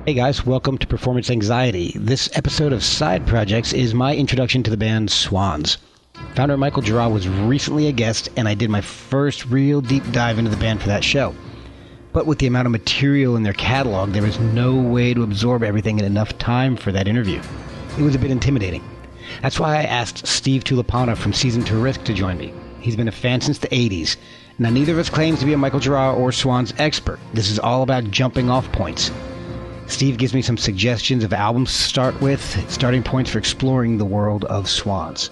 Hey guys, welcome to Performance Anxiety. This episode of Side Projects is my introduction to the band Swans. Founder Michael Girard was recently a guest, and I did my first real deep dive into the band for that show. But with the amount of material in their catalog, there was no way to absorb everything in enough time for that interview. It was a bit intimidating. That's why I asked Steve Tulipana from Season to Risk to join me. He's been a fan since the 80s. Now, neither of us claims to be a Michael Girard or Swans expert. This is all about jumping off points. Steve gives me some suggestions of albums to start with, starting points for exploring the world of Swans.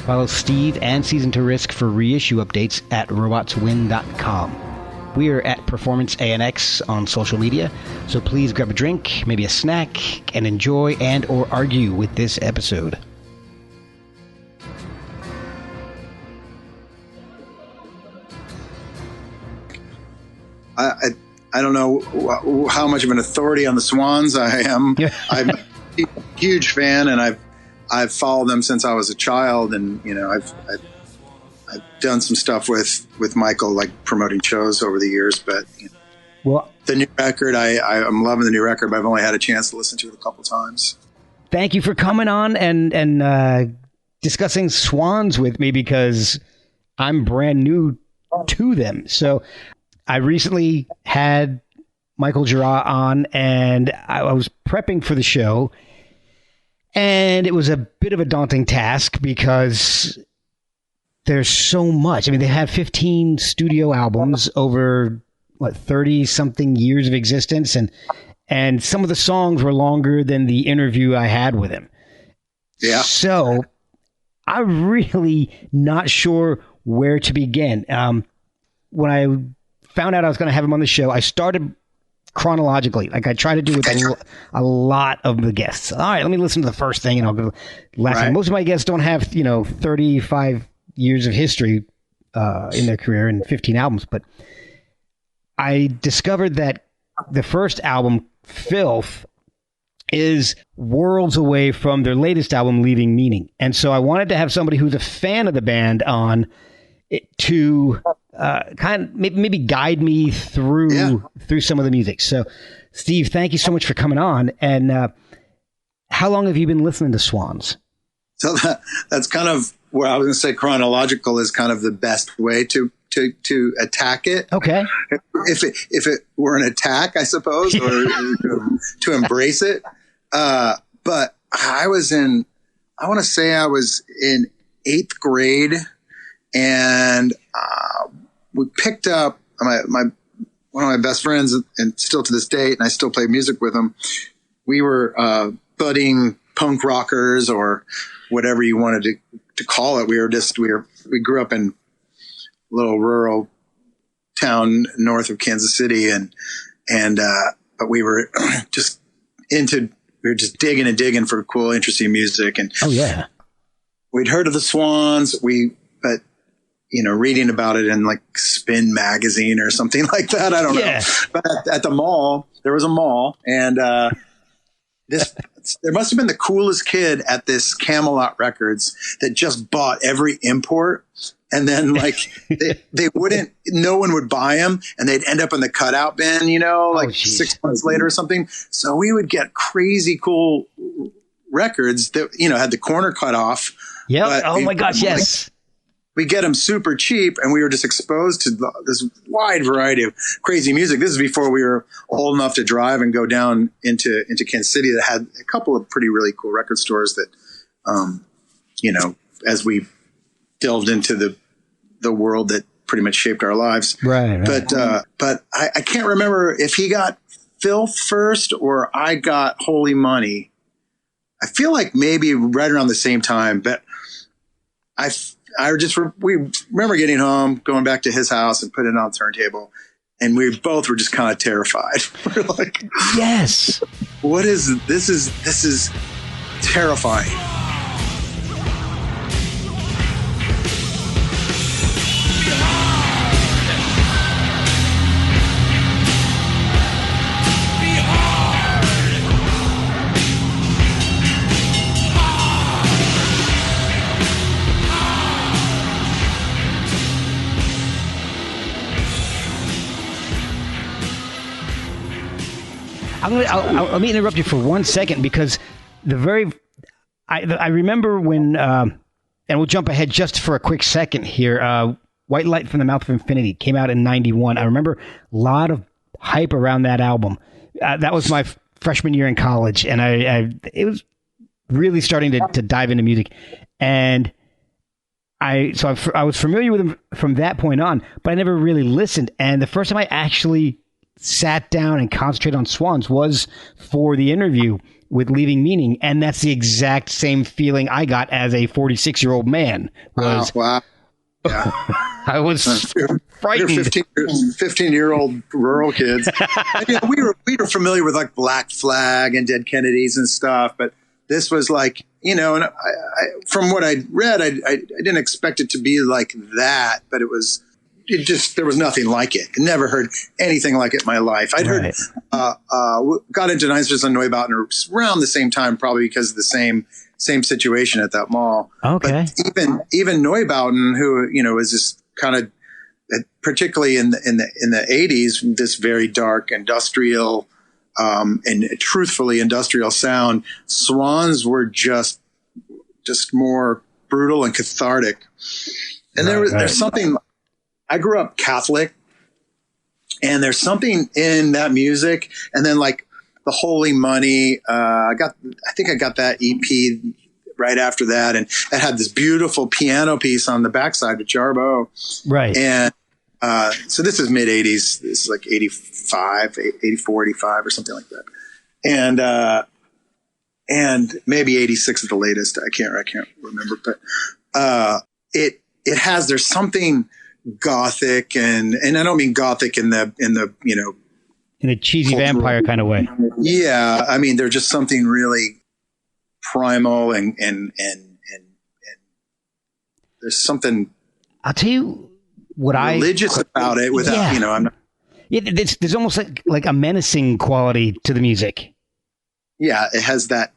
Follow Steve and Season to Risk for reissue updates at robotswin.com. We are at Performance ANX on social media, so please grab a drink, maybe a snack, and enjoy and or argue with this episode. I don't know how much of an authority on the Swans I am. I'm a huge fan, and I've followed them since I was a child, and I've done some stuff with Michael, like promoting shows over the years. But well, the new record, I'm loving the new record, but I've only had a chance to listen to it a couple times. Thank you for coming on and discussing Swans with me, because I'm brand new to them. So I recently had Michael Girard on, and I was prepping for the show, and it was a bit of a daunting task because there's so much. I mean, they have 15 studio albums over 30-something years of existence, and some of the songs were longer than the interview I had with him. Yeah. So I'm really not sure where to begin. When I found out I was going to have him on the show, I started chronologically, like I try to do with a lot of the guests. All right, let me listen to the first thing, and I'll go last thing. Most of my guests don't have 35 years of history in their career and 15 albums, but I discovered that the first album, Filth, is worlds away from their latest album, Leaving Meaning. And so I wanted to have somebody who's a fan of the band on to kind of maybe guide me through some of the music. So, Steve, thank you so much for coming on. And how long have you been listening to Swans? So that's kind of where I was going to say chronological is kind of the best way to attack it. Okay. If it were an attack, I suppose, or to embrace it. But I was in 8th grade, and we picked up one of my best friends, and still to this date, and I still play music with him. We were budding punk rockers, or whatever you wanted to call it. We grew up in a little rural town north of Kansas City, but we were just digging for cool, interesting music. And we'd heard of the Swans. But reading about it in like Spin magazine or something like that. I don't know. But at the mall, there was a mall, and there must have been the coolest kid at this Camelot Records that just bought every import. And then they wouldn't, no one would buy them, and they'd end up in the cutout bin, 6 months later or something. So we would get crazy cool records that, had the corner cut off. Yeah. Oh my gosh. Yes. We get them super cheap, and we were just exposed to this wide variety of crazy music. This is before we were old enough to drive and go down into Kansas City, that had a couple of really cool record stores that, as we delved into the world that pretty much shaped our lives. Right. But I can't remember if he got Filth first or I got Holy Money. I feel like maybe right around the same time, but we remember getting home, going back to his house and putting it on the turntable, and we both were just kind of terrified. We're like, yes, what is this? This is terrifying. Let me interrupt you for 1 second because I remember when, and we'll jump ahead just for a quick second here. White Light from the Mouth of Infinity came out in '91. I remember a lot of hype around that album. That was my freshman year in college, and it was really starting to dive into music, and I was familiar with him from that point on, but I never really listened. And the first time I actually sat down and concentrated on Swans was for the interview with Leaving Meaning, and that's the exact same feeling I got as a 46-year-old man. Wow. Yeah. I was frightened. 15-year-old rural kids. And, we were familiar with like Black Flag and Dead Kennedys and stuff, but this was like, and I from what I read, I didn't expect it to be like that, but there was nothing like it. I never heard anything like it in my life. I'd heard, got into Neisers and Neubauten around the same time, probably because of the same situation at that mall. Okay. But even Neubauten, who, was just kind of, particularly in the 80s, this very dark industrial, and truthfully industrial sound, Swans were just more brutal and cathartic. And there's something, I grew up Catholic, and there's something in that music. And then like the Holy Money, I think I got that EP right after that. And it had this beautiful piano piece on the backside with Jarbo. Right. And, so this is mid 80s. This is like 85, 84, 85 or something like that. And maybe 86 is the latest. I can't remember, but, it has, there's something gothic and I don't mean gothic in the, in a cheesy vampire kind of way. Yeah. I mean, there's just something really primal and there's something, I'll tell you what religious about it without, I'm not. Yeah. There's almost like a menacing quality to the music. Yeah. It has that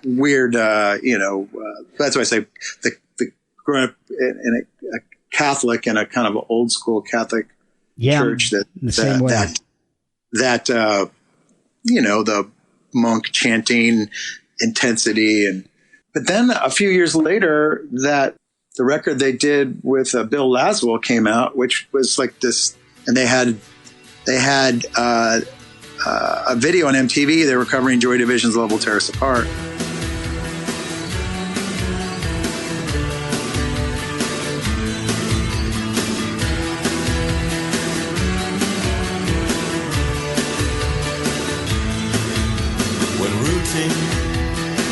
weird, that's why I say the growing up in a Catholic and a kind of old school Catholic church the monk chanting intensity. But then a few years later, that the record they did with Bill Laswell came out, which was like this, and they had a video on MTV. They were covering Joy Division's "Love Will Tear Us Apart."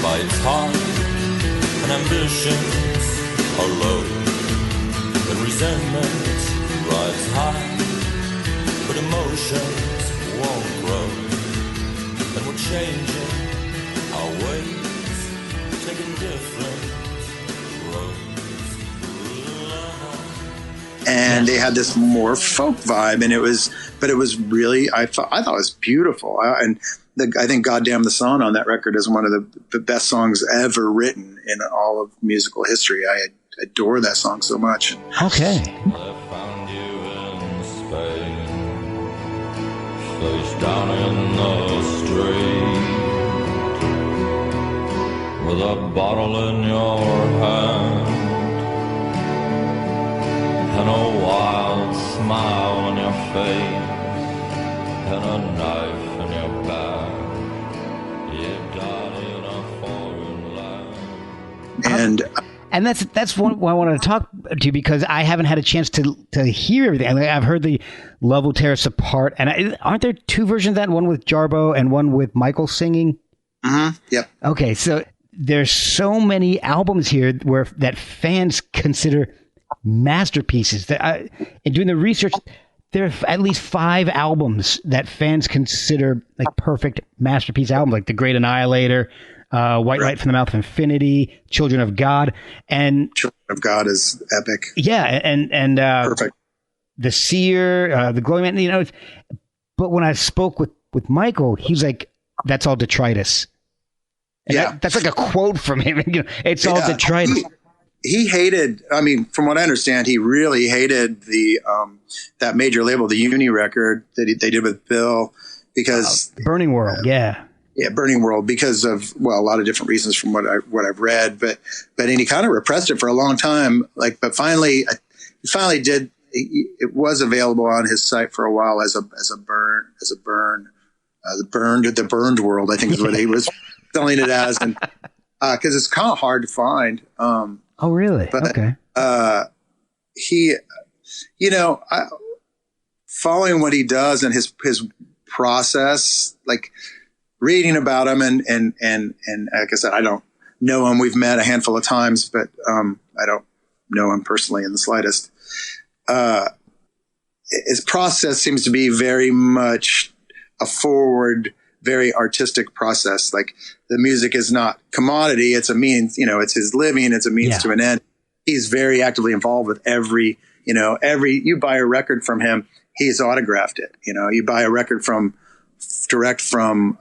By its heart and ambitions are low, and resentment rides high, but emotions won't grow, and we're changing our ways, taking different roads. And they had this more folk vibe, and it was really, I thought it was beautiful. I think "Goddamn the Sun" on that record is one of the best songs ever written in all of musical history. I adore that song so much. Okay. I found you in Spain, face down in the street, with a bottle in your hand, and a wild smile on your face, and a knife in your back. And that's what I wanted to talk to you, because I haven't had a chance to hear everything. I've heard the "Love Will Tear Us Apart," and aren't there two versions of that? One with Jarbo and one with Michael singing. Mm-hmm. Yep. Okay, so there's so many albums here that fans consider masterpieces. In doing the research, there are at least 5 albums that fans consider like perfect masterpiece albums, like "The Great Annihilator," "White Light from the Mouth of Infinity," "Children of God," and "Children of God" is epic. Yeah, and perfect. "The Seer," "The Glowing Man." But when I spoke with Michael, he's like, "That's all detritus." And yeah, that's like a quote from him. It's all detritus. He hated. I mean, from what I understand, he really hated the that major label, the Uni record that they did with Bill, because Burning World. Yeah. Yeah, Burning World, because of, well, a lot of different reasons from what I've read, but and he kind of repressed it for a long time. Like, but finally, he finally did. It was available on his site for a while as a burned world, I think is what he was selling it as, and because it's kind of hard to find. Oh, really? But, okay. He, following what he does and his process, like, reading about him and like I said, I don't know him. We've met a handful of times, but I don't know him personally in the slightest. His process seems to be very much a forward, very artistic process. Like, the music is not commodity. It's a means, it's his living. It's a means to an end. He's very actively involved with every, you buy a record from him, he's autographed it. You buy a record direct from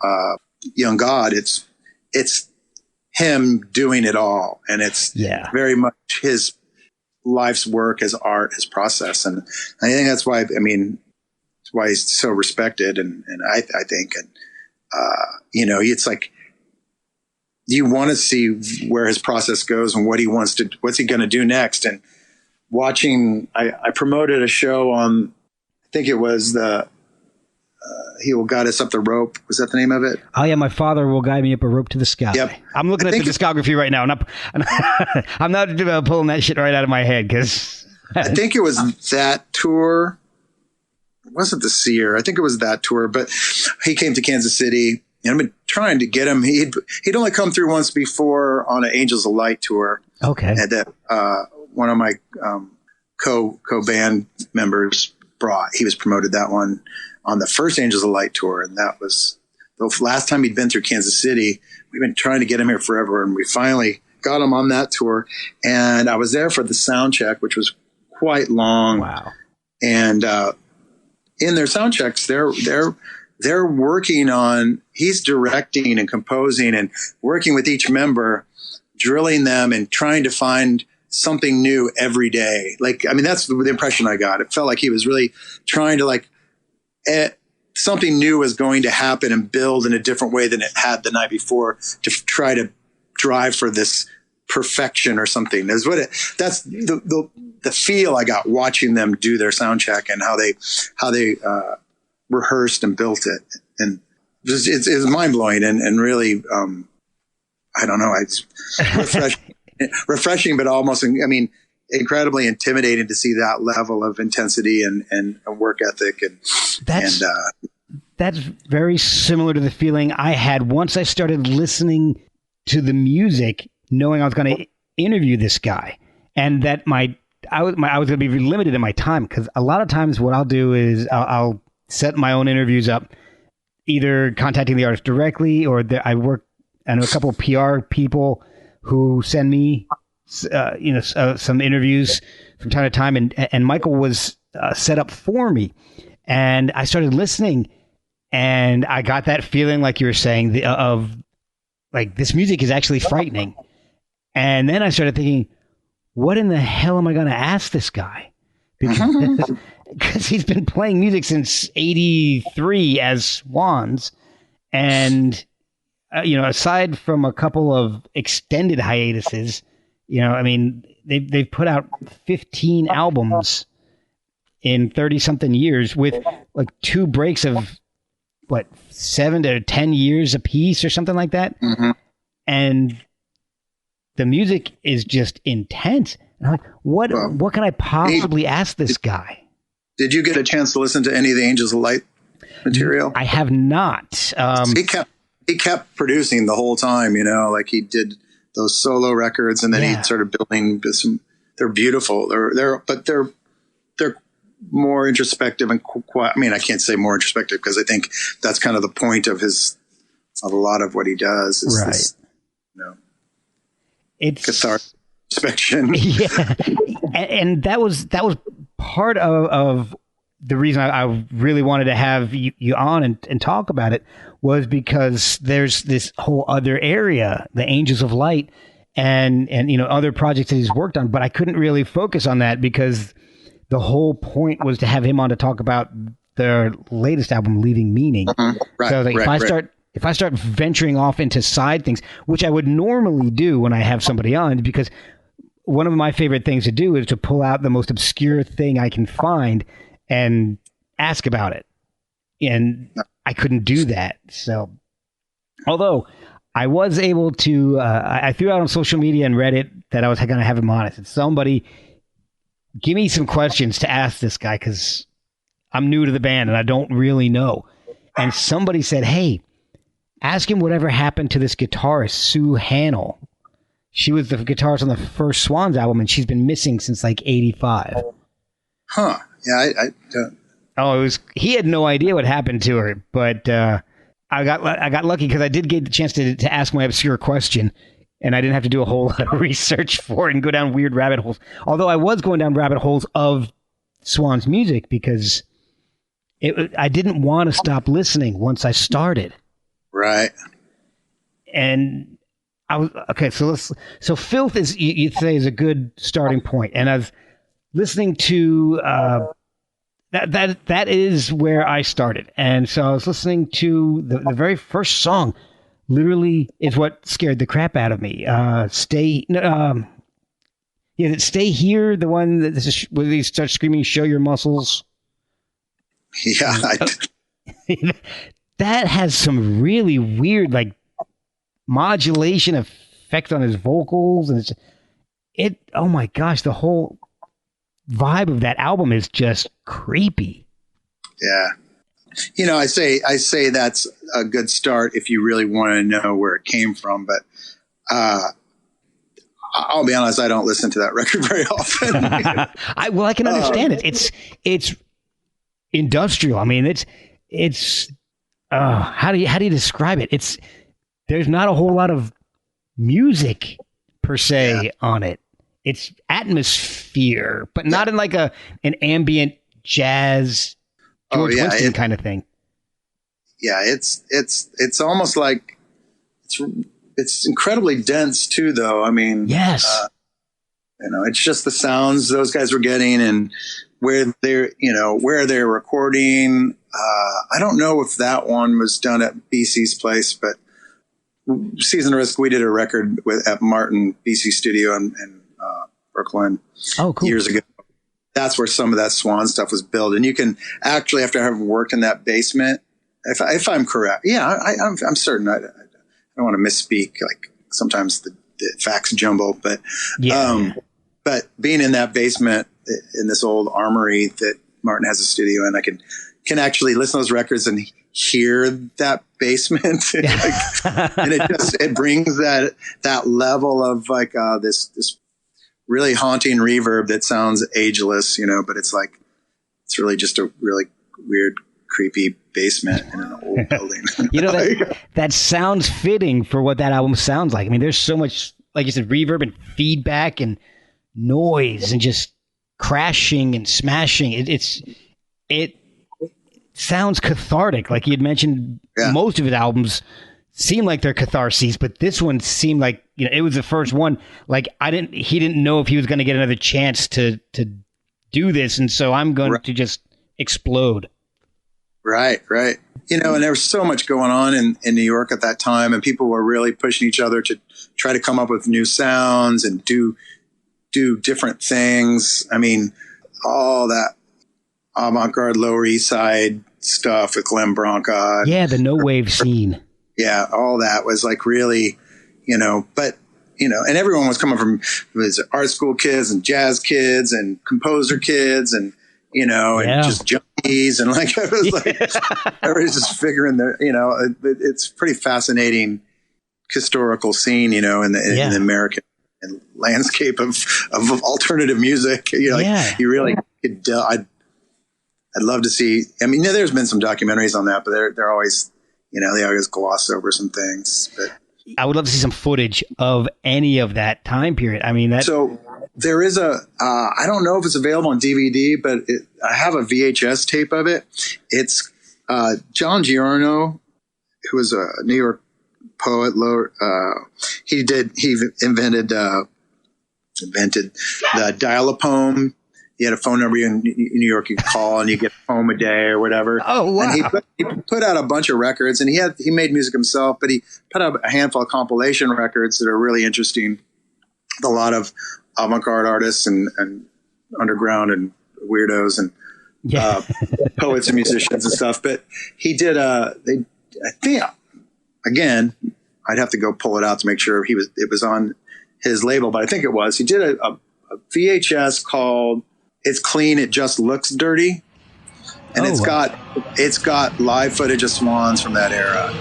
Young God, it's him doing it all, and it's very much his life's work, his art, his process, and I think that's why it's why he's so respected, and I think, and it's like you want to see where his process goes and what's he going to do next. And watching, I promoted a show on, I think it was the He Will Guide Us Up the Rope. Was that the name of it? Oh, yeah. My Father Will Guide Me Up a Rope to the Sky. Yep. I'm looking at the discography right now. I'm not pulling that shit right out of my head, because I think it was that tour. It wasn't the Seer. I think it was that tour, but he came to Kansas City, and I've been trying to get him. He'd only come through once before on an Angels of Light tour. Okay. And that one of my co-band members he was promoted that one on the first Angels of Light tour. And that was the last time he'd been through Kansas City. We've been trying to get him here forever, and we finally got him on that tour. And I was there for the sound check, which was quite long. Wow. And in their sound checks, they're working on, he's directing and composing and working with each member, drilling them and trying to find something new every day. That's the impression I got. It felt like he was really trying to something new was going to happen and build in a different way than it had the night before, to try to drive for this perfection or something. That's the feel I got watching them do their sound check, and how they rehearsed and built it. And it's mind blowing and really, I don't know. It's refreshing, but almost, incredibly intimidating to see that level of intensity and work ethic. And that's very similar to the feeling I had once I started listening to the music, knowing I was going to interview this guy, and that I was going to be limited in my time, because a lot of times what I'll do is I'll set my own interviews up, either contacting the artist directly, or I know a couple of PR people who send me some interviews from time to time, and Michael was set up for me, and I started listening, and I got that feeling, like you were saying, of like, this music is actually frightening. And then I started thinking, what in the hell am I going to ask this guy? Because he's been playing music since '83 as Swans, and aside from a couple of extended hiatuses, they've put out 15 albums in 30 something years, with like 2 breaks of 7 to 10 years a piece or something like that. Mm-hmm. And the music is just intense. And I'm like, what can I possibly ask this guy? Did you get a chance to listen to any of the Angels of Light material? I have not. He kept producing the whole time, like he did those solo records, and then he started building some. They're beautiful. They're more introspective and quiet. I can't say more introspective, because I think that's kind of the point of a lot of what he does. Is right. This, it's cathartic introspection. Yeah, and that was part of the reason I really wanted to have you on and talk about it, was because there's this whole other area, the Angels of Light, and other projects that he's worked on, but I couldn't really focus on that, because the whole point was to have him on to talk about their latest album, Leaving Meaning. Right, So like, if I start venturing off into side things, which I would normally do when I have somebody on, because one of my favorite things to do is to pull out the most obscure thing I can find and ask about it. And I couldn't do that. So, although I was able to, I threw out on social media and Reddit that I was going to have him on. I said, somebody give me some questions to ask this guy, because I'm new to the band and I don't really know. And somebody said, hey, ask him whatever happened to this guitarist, Sue Hannell. She was the guitarist on the first Swans album, and she's been missing since like 85. Huh. Yeah, I don't. Oh, he had no idea what happened to her, but I got lucky because I did get the chance to ask my obscure question, and I didn't have to do a whole lot of research for it and go down weird rabbit holes. Although I was going down rabbit holes of Swans music because I didn't want to stop listening once I started. Right. And I was okay. So Filth is, you'd say, is a good starting point. And I was listening to that is where I started. And so I was listening to the very first song. Literally is what scared the crap out of me. Stay Here. The one that where they start screaming, "Show your muscles." Yeah. That has some really weird, like, modulation effect on his vocals, and oh my gosh, the whole vibe of that album is just creepy. Yeah. You know, I say that's a good start if you really want to know where it came from, but I'll be honest, I don't listen to that record very often. I can understand it. It's industrial. I mean, it's how do you describe it? There's not a whole lot of music per se on it. It's atmosphere, but not in like an ambient jazz George Winston kind of thing. Yeah, it's almost like it's incredibly dense too, though. I mean, yes, it's just the sounds those guys were getting and where they're recording. I don't know if that one was done at BC's place, but Season of Risk, we did a record at Martin BC Studio in Brooklyn years ago. That's where some of that Swan stuff was built. And you can actually, after having worked in that basement, if I'm correct, I'm certain. I don't want to misspeak. Like sometimes the facts jumble, but but being in that basement in this old armory that Martin has a studio in, I can actually listen to those records and hear that basement. And it brings that level of like this really haunting reverb that sounds ageless, but it's really just a really weird, creepy basement in an old building. That sounds fitting for what that album sounds like. I mean, there's so much, like you said, reverb and feedback and noise and just crashing and smashing. It sounds cathartic. Like you had mentioned, most of his albums seem like they're catharses, but this one seemed like, it was the first one. Like he didn't know if he was going to get another chance to do this. And so I'm going to just explode. Right. And there was so much going on in New York at that time, and people were really pushing each other to try to come up with new sounds and do different things. I mean, all that avant-garde Lower East Side stuff with Glenn Branca. Yeah, the no wave scene. Yeah, all that was like really, but, and everyone was coming from art school kids and jazz kids and composer kids and, and just junkies. And like, it was like, everybody's just figuring it's pretty fascinating historical scene, in the American landscape of alternative music. You really could, I'd love to see, there's been some documentaries on that, but they're always, they always gloss over some things. But I would love to see some footage of any of that time period. So there is I don't know if it's available on DVD, but I have a VHS tape of it. It's John Giorno, who was a New York poet. He invented the dial-a-poem he had a phone number in New York you could call and you get home a day or whatever. Oh, wow. And he put out a bunch of records, and he made music himself, but he put out a handful of compilation records that are really interesting. A lot of avant-garde artists and underground and weirdos and poets and musicians and stuff. But he did I think, again, I'd have to go pull it out to make sure it was on his label, but I think it was. He did a VHS called "It's Clean, It Just Looks Dirty," and it's got live footage of Swans from that era.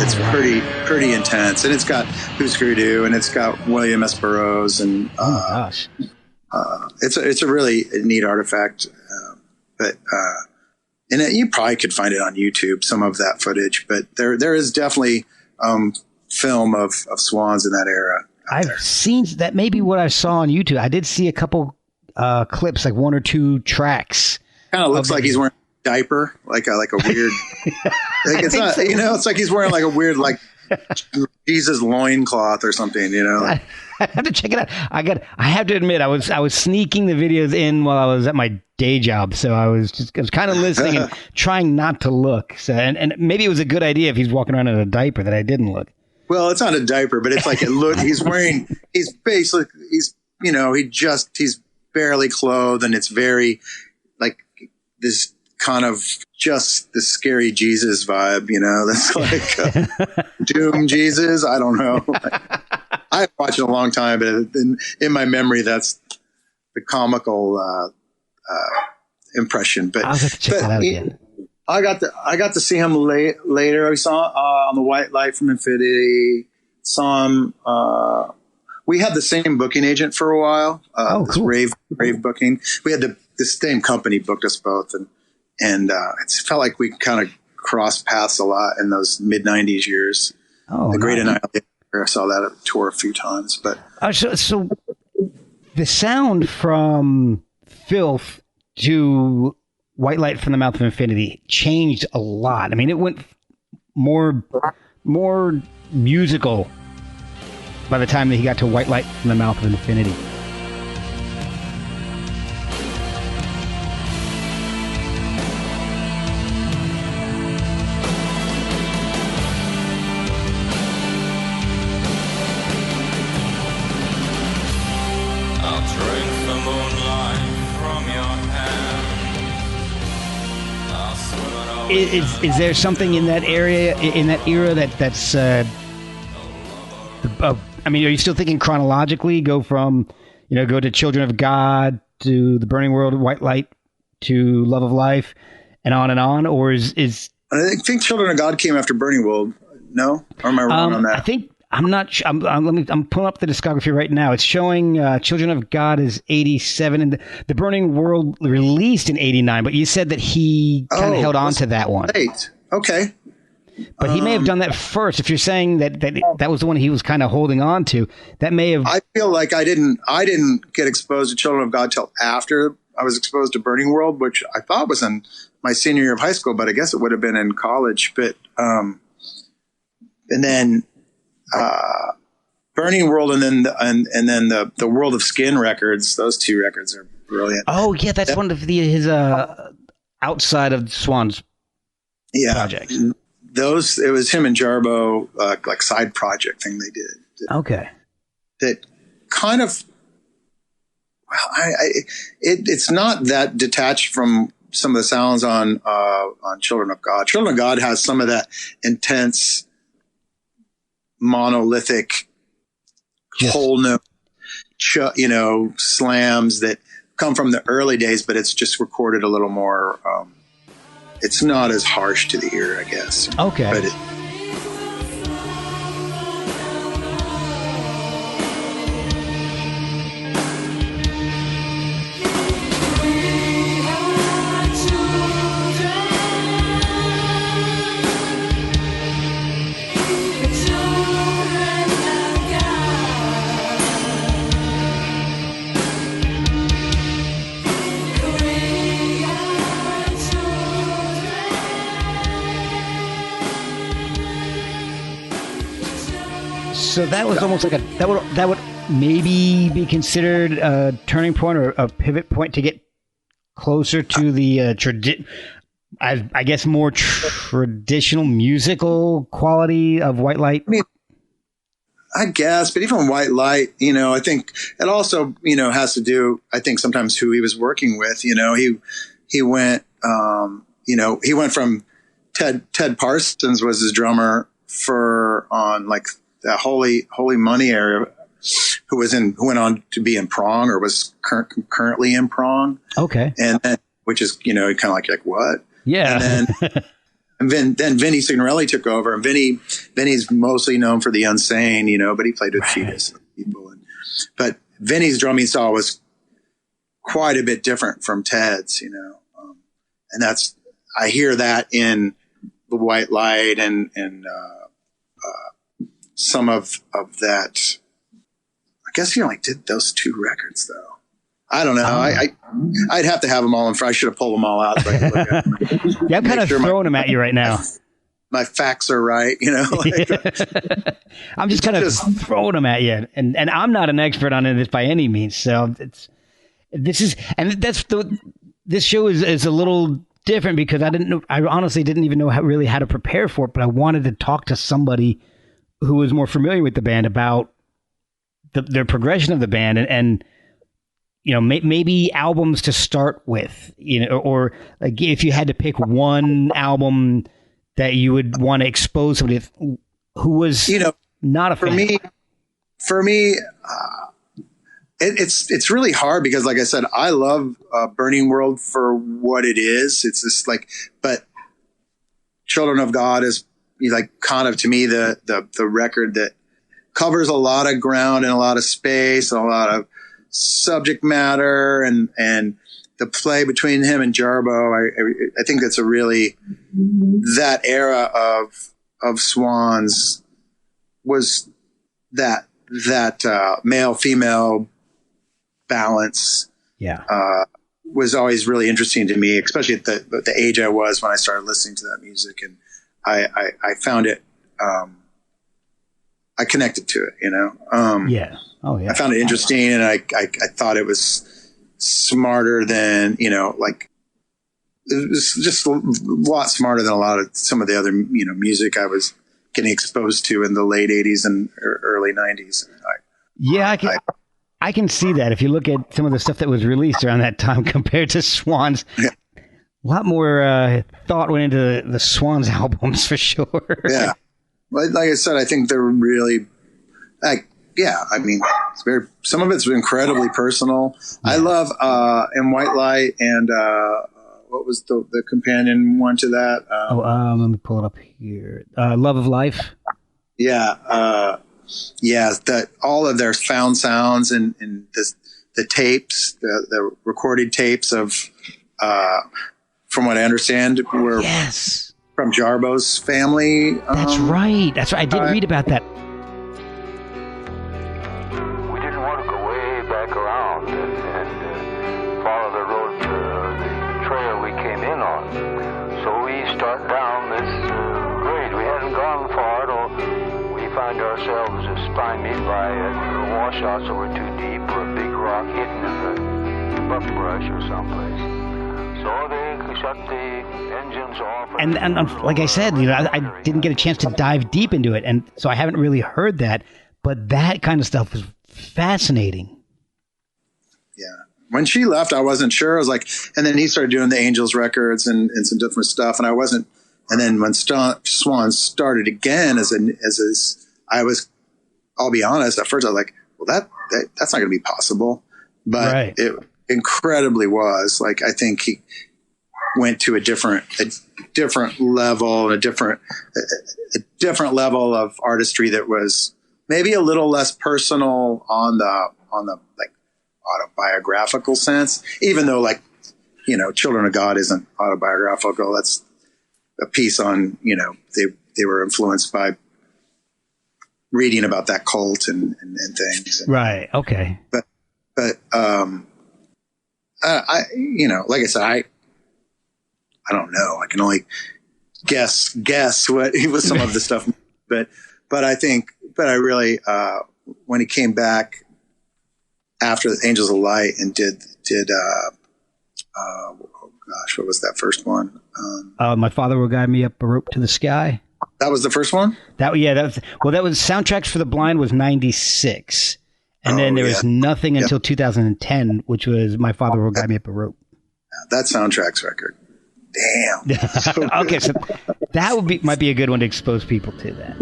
It's pretty intense, and it's got Husker Du, and it's got William S. Burroughs, and gosh, it's a really neat artifact. And you probably could find it on YouTube, some of that footage, but there is definitely film of Swans in that era. I've seen that. Maybe what I saw on YouTube. I did see a couple clips, like 1 or 2 tracks. Kind of looks like he's wearing a diaper, like a weird. Like it's not, so. It's like he's wearing like a weird, like Jesus loincloth or something, I have to check it out. I have to admit, I was sneaking the videos in while I was at my day job, so I was kind of listening and trying not to look. So, and maybe it was a good idea if he's walking around in a diaper that I didn't look. Well, it's not a diaper, but it's like he's basically, he's barely clothed, and it's very like this kind of just the scary Jesus vibe, that's like Doom Jesus. I don't know. I've watched it a long time, but in my memory, that's the comical impression. But I'll have to check that out again. I got to see him later. We saw on the White Light from Infinity. Saw him. We had the same booking agent for a while. Cool. Rave booking. We had the same company booked us both, and it felt like we kind of crossed paths a lot in those mid '90s years. The Great Annihilator. I saw that at the tour a few times, but so the sound from Filth to White Light from the Mouth of Infinity changed a lot. I mean, it went more musical by the time that he got to White Light from the Mouth of Infinity. Is there something in that area, in that era that's I mean, are you still thinking chronologically? Go from, go to Children of God to The Burning World, White Light to Love of Life, and on, or is I think Children of God came after Burning World. No, or am I wrong on that? I think I'm not. I'm pulling up the discography right now. It's showing Children of God is 87, and the Burning World released in 89. But you said that he kind of held on to that one. Late. Okay. But he may have done that first. If you're saying that was the one he was kind of holding on to, that may have. I feel like I didn't get exposed to Children of God till after I was exposed to Burning World, which I thought was in my senior year of high school, but I guess it would have been in college. But and then Burning World, and then the World of Skin records. Those 2 records are brilliant. Oh yeah, that's one of his outside of Swans projects. It was him and Jarbo, like side project thing they did. Okay. That kind of, it's not that detached from some of the sounds on Children of God. Children of God has some of that intense, monolithic, whole note, slams that come from the early days, but it's just recorded a little more. It's not as harsh to the ear, I guess. Okay. But So that was almost like that would maybe be considered a turning point or a pivot point to get closer to the I guess more traditional musical quality of White Light. I guess, but even White Light, I think it also, has to do, I think sometimes who he was working with, he went, he went from Ted Parsons was his drummer on like the Holy Money area, who went on to be in Prong or was currently in Prong. Okay. And then, which is, kind of like what? Yeah. And then Vinny Signorelli took over, and Vinny's mostly known for the Unsane, but he played with Fetus and people. But Vinny's drumming style was quite a bit different from Ted's, and I hear that in the White Light and some of that. I guess he only did those 2 records though. I don't know. I'd have to have them all in front. I should have pulled them all out. So I could look at them. Yeah, I'm kind of throwing them at you right now. My facts are right, I'm just kind of throwing them at you, and I'm not an expert on this by any means. So this show is a little different because I honestly didn't even know how to prepare for it, but I wanted to talk to somebody who was more familiar with the band about the progression of the band and maybe albums to start with, or like if you had to pick one album that you would want to expose somebody who was not a fan. For me, it's really hard because, like I said, I love Burning World for what it is. It's just but Children of God is kind of to me the record that covers a lot of ground and a lot of space and a lot of subject matter and the play between him and Jarbo. I think that's that era of Swans was that male female balance. Yeah. Was always really interesting to me, especially at the age I was when I started listening to that music, and I found it. I connected to it, Yeah. Oh yeah. I found it interesting, and I thought it was smarter than it was just a lot smarter than a lot of some of the other music I was getting exposed to in the late '80s and early '90s. I can see that if you look at some of the stuff that was released around that time compared to Swans. Yeah. A lot more thought went into the Swans albums for sure. Yeah. Like I said, I think they're really it's some of it's incredibly personal. Yeah. I love in White Light and what was the companion one to that? Let me pull it up here. Love of Life. Yeah. That all of their found sounds and the tapes, the recorded tapes of, from what I understand, were from Jarbo's family. That's right. I did read about that. We didn't want to go way back around and follow the road, the trail we came in on. So we start down this grade. We hadn't gone far till we find ourselves stymied by washouts that were too deep or a big rock hidden in the buckbrush or someplace. So they shut the engines off. And like I said, I didn't get a chance to dive deep into it, and so I haven't really heard that. But that kind of stuff was fascinating. Yeah. When she left, I wasn't sure. I was like, and then he started doing the Angels records and some different stuff, and I wasn't. And then when Swans started again I was, I'll be honest, at first I was like, well, that's not going to be possible. But It incredibly was. Like, I think he went to a different level, a different level of artistry that was maybe a little less personal on the like autobiographical sense, even though Children of God isn't autobiographical. That's a piece on, they were influenced by reading about that cult and things. Right. Okay. But I like I said, I don't know. I can only guess what was some of the stuff, but I think I really, when he came back after the Angels of Light and did oh gosh, what was that first one? My Father Will Guide Me Up a Rope to the Sky. That was the first one? That was Soundtracks for the Blind was 96. And then there was nothing until 2010, which was My Father Will Guide Me Up a Rope. That Soundtracks record. Damn. Okay, so that might be a good one to expose people to that.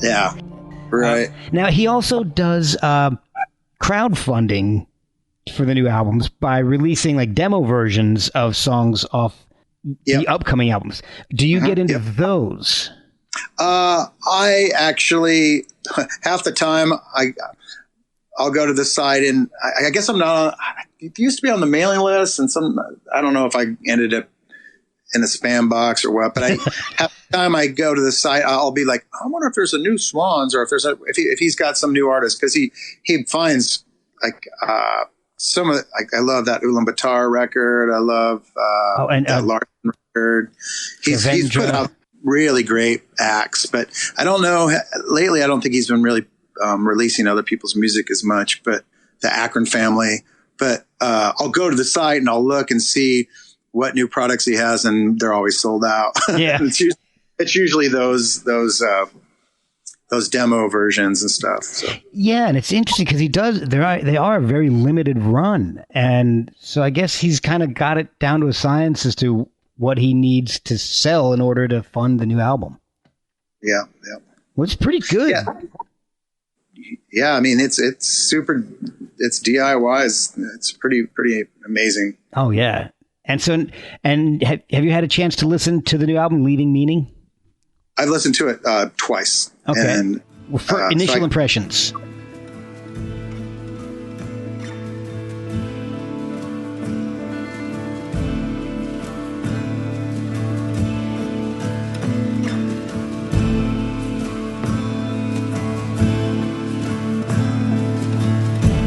Yeah. Right. Now, he also does crowdfunding for the new albums by releasing like demo versions of songs off the upcoming albums. Do you get into those? I actually, half the time, I'll go to the site, and I guess I'm not on, it used to be on the mailing list, and I don't know if I ended up in a spam box or what, but half the time I go to the site, I'll be like, I wonder if there's a new Swans, or if he's got some new artists, because he finds like some of the, like, I love that Ulaanbaatar record. I love that Larson record. He's put out really great acts, but I don't know, lately I don't think he's been really releasing other people's music as much, but the Akron family. But I'll go to the site and I'll look and see what new products he has, and they're always sold out. Yeah. It's usually those demo versions and stuff. So. Yeah, and it's interesting because they are a very limited run, and so I guess he's kind of got it down to a science as to what he needs to sell in order to fund the new album. Yeah. Well, it's pretty good. Yeah, I mean it's super. It's DIY. It's pretty amazing. Oh yeah. And so, have you had a chance to listen to the new album, Leaving Meaning? I've listened to it twice. Okay. And, well, for initial impressions.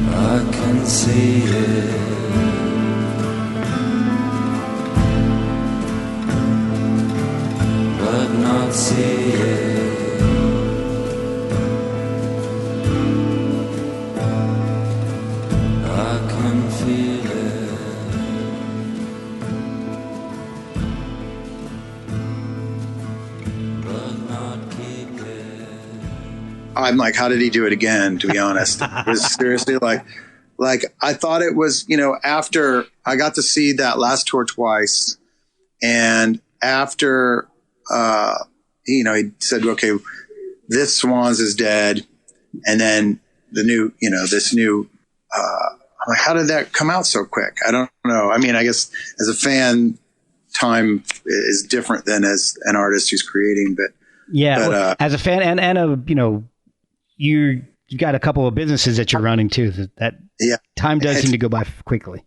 I can see it. Not see it. I can feel it. But not keep it. I'm like, how did he do it again? To be honest, it was seriously like I thought it was, after I got to see that last tour twice, and after. He said, okay, this Swans is dead. And then the new, I'm like, how did that come out so quick? I don't know. I mean, I guess as a fan, time is different than as an artist who's creating, but as a fan and you've got a couple of businesses that you're running too, that time does seem to go by quickly.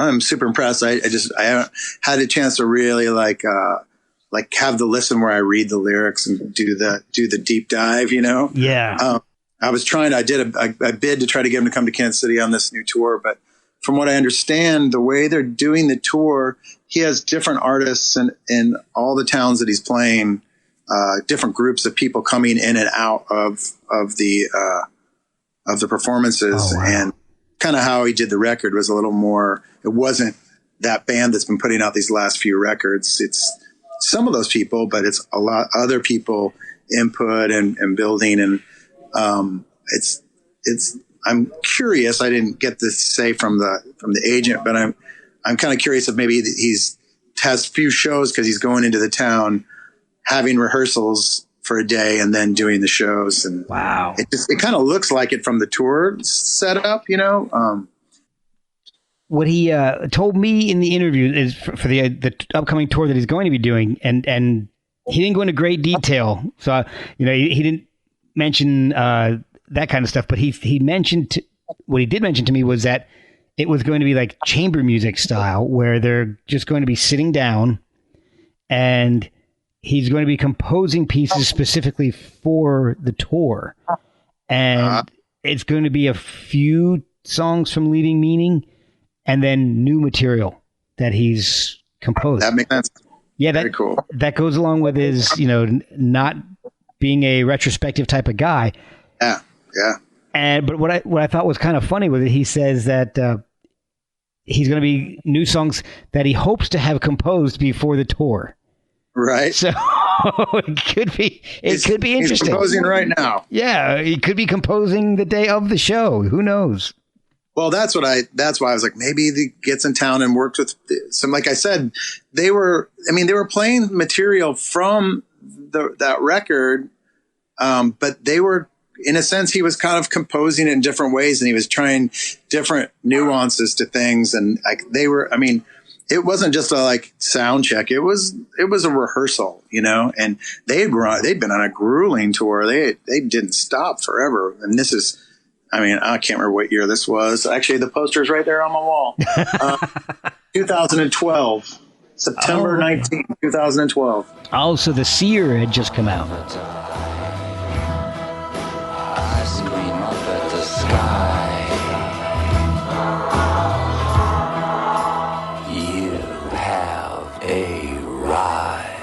I'm super impressed. I haven't had a chance to really have the listen where I read the lyrics and do the deep dive, Yeah. I was trying, I did a bid to try to get him to come to Kansas City on this new tour, but from what I understand, the way they're doing the tour, he has different artists in all the towns that he's playing, different groups of people coming in and out of the performances. Oh, wow. And kind of how he did the record was a little more, it wasn't that band that's been putting out these last few records. It's some of those people, but it's a lot other people input and building. And, I'm curious. I didn't get this say from the agent, but I'm kind of curious if maybe has few shows because he's going into the town, having rehearsals for a day and then doing the shows. And wow, it kind of looks like it from the tour setup, what he told me in the interview is for the upcoming tour that he's going to be doing, and he didn't go into great detail. So he didn't mention that kind of stuff, but he mentioned what he did mention to me was that it was going to be like chamber music style, where they're just going to be sitting down, and he's going to be composing pieces specifically for the tour, and it's going to be a few songs from Leaving Meaning, and then new material that he's composed. That makes sense. Yeah, very cool. That goes along with his, not being a retrospective type of guy. Yeah. But what I thought was kind of funny was that he says that he's going to be new songs that he hopes to have composed before the tour. Right. So it could be interesting. He's composing right now. Yeah, he could be composing the day of the show. Who knows? Well, that's why I was like, maybe he gets in town and works with some, like I said, they were playing material from that record. But they were, in a sense, he was kind of composing it in different ways, and he was trying different nuances to things. And like it wasn't just a like sound check. It was a rehearsal, and they'd been on a grueling tour. They didn't stop forever. And this is, I can't remember what year this was. Actually, the poster's right there on my wall. 2012, September 19th, 2012. Oh, so The Seer had just come out. I scream up at the sky. You have arrived.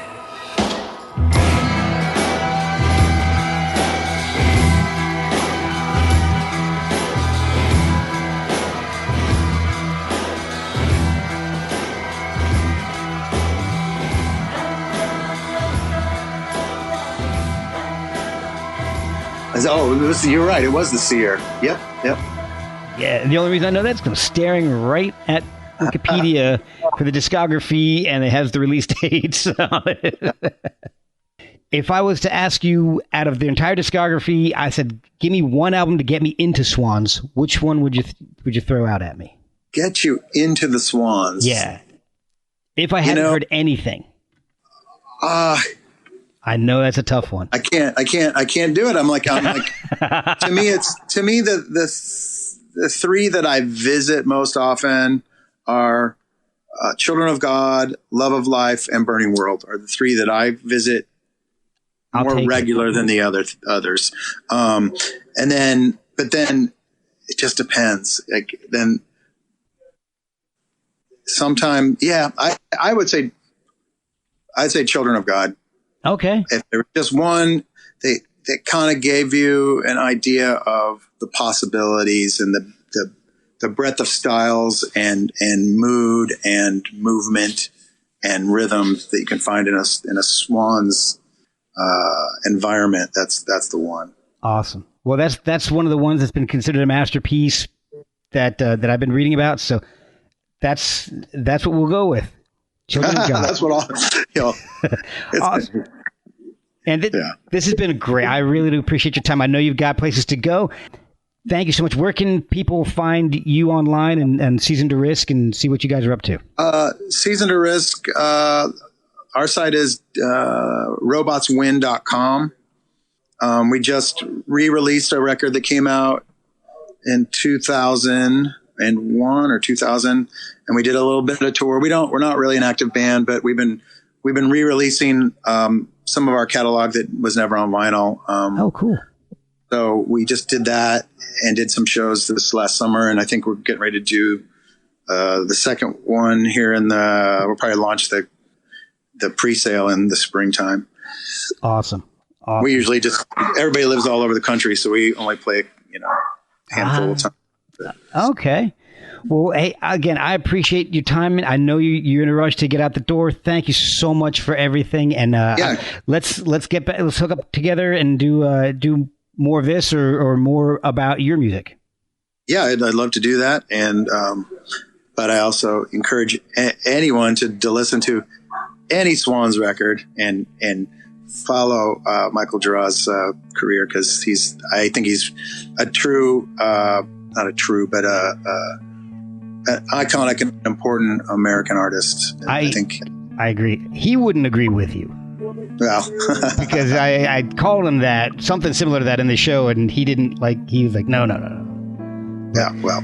You're right. It was The Seer. Yep. Yeah, and the only reason I know that's because I'm staring right at Wikipedia for the discography, and it has the release dates on it. If I was to ask you, out of the entire discography, I said, give me one album to get me into Swans, which one would you throw out at me? Get you into the Swans. Yeah. If I hadn't heard anything. I know that's a tough one. I can't do it. I'm like, to me, the three that I visit most often are Children of God, Love of Life, and Burning World are the three that I visit more regular than the others. But then it just depends. Like then sometime, I'd say Children of God. Okay. If there was just one, they kind of gave you an idea of the possibilities and the breadth of styles and mood and movement and rhythm that you can find in a Swans environment. That's the one. Awesome. Well, that's one of the ones that's been considered a masterpiece that I've been reading about. So that's what we'll go with. Children of God. That's what awesome. And this has been great. I really do appreciate your time. I know you've got places to go. Thank you so much. Where can people find you online and Season to Risk and see what you guys are up to? Season to Risk, our site is robotswin.com. We just re-released a record that came out in 2001 or 2000, and we did a little bit of a tour. We're not really an active band, but we've been re-releasing some of our catalog that was never on vinyl. Oh, cool. So we just did that and did some shows this last summer, and I think we're getting ready to do the second one here we'll probably launch the pre-sale in the springtime. Awesome. We usually everybody lives all over the country, so we only play a handful of times. Okay. Well, hey, again, I appreciate your time. I know you're in a rush to get out the door. Thank you so much for everything. And let's get back. Let's hook up together and do more of this or more about your music. Yeah, I'd love to do that. And but I also encourage anyone to listen to any Swans record and follow Michael Giroir's career, because I think he's a true, not a true, but iconic and important American artist. I think. I agree. He wouldn't agree with you. Well, because I called him that, something similar to that in the show, and he didn't like. He was like, no. Yeah, well,